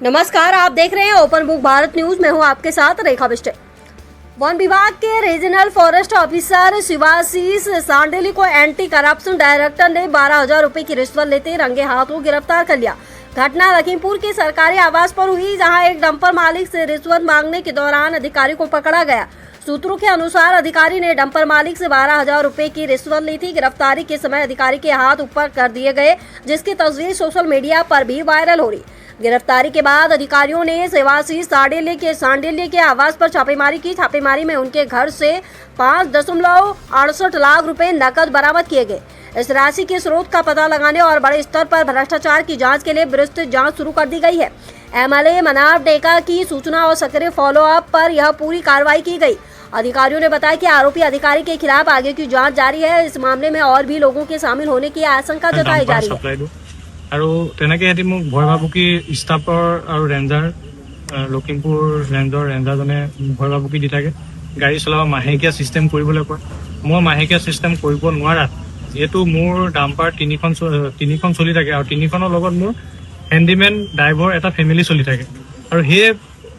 नमस्कार, आप देख रहे हैं ओपन बुक भारत न्यूज। मैं हूं आपके साथ रेखा बिष्ट। वन विभाग के रीजनल फॉरेस्ट ऑफिसर शिवाशीष सांडेली को एंटी करप्शन डायरेक्टर ने 12,000 रुपए की रिश्वत लेते रंगे हाथों गिरफ्तार कर लिया। घटना लखीमपुर के सरकारी आवास पर हुई, जहां एक डंपर मालिक से रिश्वत मांगने के दौरान अधिकारी को पकड़ा गया। सूत्रों के अनुसार अधिकारी ने डंपर मालिक से 12,000 रुपए की रिश्वत ली थी। गिरफ्तारी के समय अधिकारी के हाथ ऊपर कर दिए गए, जिसकी तस्वीर सोशल मीडिया पर भी वायरल हो रही। गिरफ्तारी के बाद अधिकारियों ने शिवाशीष सांडेल्य के आवास पर छापेमारी की। छापेमारी में उनके घर से 5.68 लाख रुपए नकद बरामद किए गए। इस राशि के स्रोत का पता लगाने और बड़े स्तर पर भ्रष्टाचार की जांच के लिए विस्तृत जांच शुरू कर दी गई है। एमएलए मनाव डेका की सूचना और सक्रिय फॉलोअप पर यह पूरी कार्रवाई की गई। अधिकारियों ने बताया कि आरोपी अधिकारी के खिलाफ आगे की जांच जारी है। इस मामले में और भी लोगों के शामिल होने की आशंका जताई जा रही है। আৰু তেনেকে হেতি মোক ভয় ভাবুকি ষ্টাফৰ আৰু ৰেঞ্জাৰ লখিমপুৰ ৰেঞ্জাৰজনে ভয় ভাবুকি দি থাকে। গাড়ী চলাব মাহেকীয়া চিষ্টেম কৰিবলৈ কয়। মই মাহেকীয়া চিষ্টেম কৰিব নোৱাৰাত যেহেতু মোৰ ডাম্পাৰ তিনিখন চলি থাকে আৰু তিনিখনৰ লগত মোৰ হেণ্ডিমেন ড্ৰাইভাৰ এটা ফেমিলি চলি থাকে আৰু সেই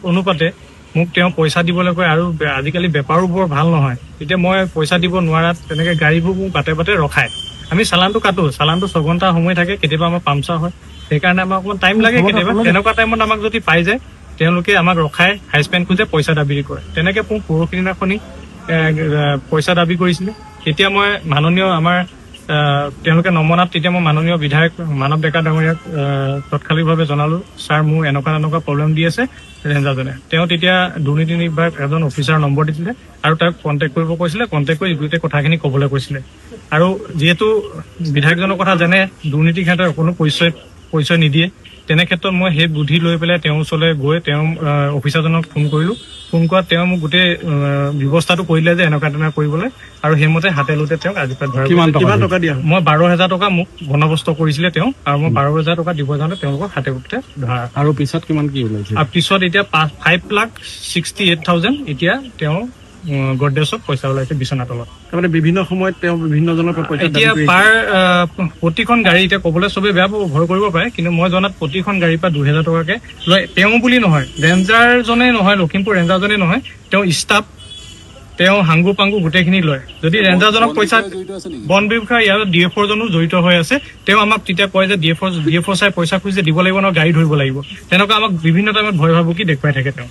অনুপাতে মোক তেওঁ পইচা দিবলৈ কয়। আৰু আজিকালি বেপাৰো বৰ ভাল নহয়, তেতিয়া মই পইচা দিব নোৱাৰাত তেনেকে গাড়ীবোৰ মোক বাটে বাটে ৰখায়। আমি চালানটো কাটো, চালানটো 6 ঘণ্টা সময় থাকে, কেতিয়াবা আমাৰ পামচাৰ হয়, সেইকাৰণে আমাক অকণমান টাইম লাগে। কেতিয়াবা তেনেকুৱা টাইমত আমাক যদি পাই যায় তেওঁলোকে আমাক ৰখাই হাইস্পেণ্ড খোজে, পইচা দাবী কৰে। তেনেকে মোক পৰহি দিনাখনি পইচা দাবী কৰিছিলে। তেতিয়া মই মাননীয় আমাৰ তেওঁলোকে নমনাত তেতিয়া মই মাননীয় বিধায়ক মানৱ ডেকা ডাঙৰীয়াক তৎকালিকভাৱে জনালো, ছাৰ মোৰ এনেকুৱা প্ৰব্লেম দি আছে ৰেঞ্জাৰজনে। তেওঁ তেতিয়া দুৰ্নীতি বিভাগ এজন অফিচাৰ নম্বৰ দিছিলে আৰু তাক কণ্টেক্ট কৰিব কৈছিলে। কণ্টেক্ট কৰি গোটেই কথাখিনি ক'বলৈ কৈছিলে। আৰু যিহেতু বিধায়কজনৰ কথা জানে, দুৰ্নীতিৰ ক্ষেত্ৰত কোনো পৰিচয় নিদিয়ে, তেনে ক্ষেত্ৰত মই সেই বুদ্ধি লৈ পেলাই তেওঁৰ ওচৰলৈ গৈ তেওঁ অফিচাৰজনক ফোন কৰিলো। ফোন কৰাত তেওঁ মোক গোটেই ব্যৱস্থাটো কৰিলে যে এনেকুৱা কৰিবলৈ, আৰু সেইমতে হাতে লোতে তেওঁক আজি ধৰা। কিমান টকা দিয়া? মই 12,000 টকা মোক বন্দবস্ত কৰিছিলে তেওঁ, আৰু মই 12,000 টকা দিব যাওঁতে তেওঁলোকক হাতে লোতে ধৰা। আৰু পিছত কিমান কি ওলাইছে? আৰু পিছত এতিয়া 5,68,000 এতিয়া তেওঁ গডৰেজত পইচা ওলাইছে বিচনা তলত। তাৰমানে বিভিন্ন সময়ত তেওঁ বিভিন্নজনৰ পৰা পইচা এতিয়া প্ৰতিখন গাড়ী এতিয়া ক'বলৈ চবেই বেয়া পাব, ভয় কৰিব পাৰে, কিন্তু মই জনাত প্ৰতিখন গাড়ীৰ পৰা 2,000 টকাকে লয়। তেওঁ বুলি নহয়, ৰেঞ্জাৰজনে নহয়, লখিমপুৰ ৰেঞ্জাৰজনে নহয়, তেওঁ ষ্টাফ, তেওঁ হাংগু পাংগু গোটেইখিনি লয়। যদি ৰেঞ্জাৰজনক পইচা বন বিভাগ ইয়াৰ DFO জনো জড়িত হৈ আছে, তেওঁ আমাক তেতিয়া কয় যে DFO চাই পইচা খুজিছে দিব লাগিব ন, গাড়ী ধৰিব লাগিব। তেনেকুৱা আমাক বিভিন্ন টাইমত ভয় ভাবুকি দেখুৱাই থাকে তেওঁ।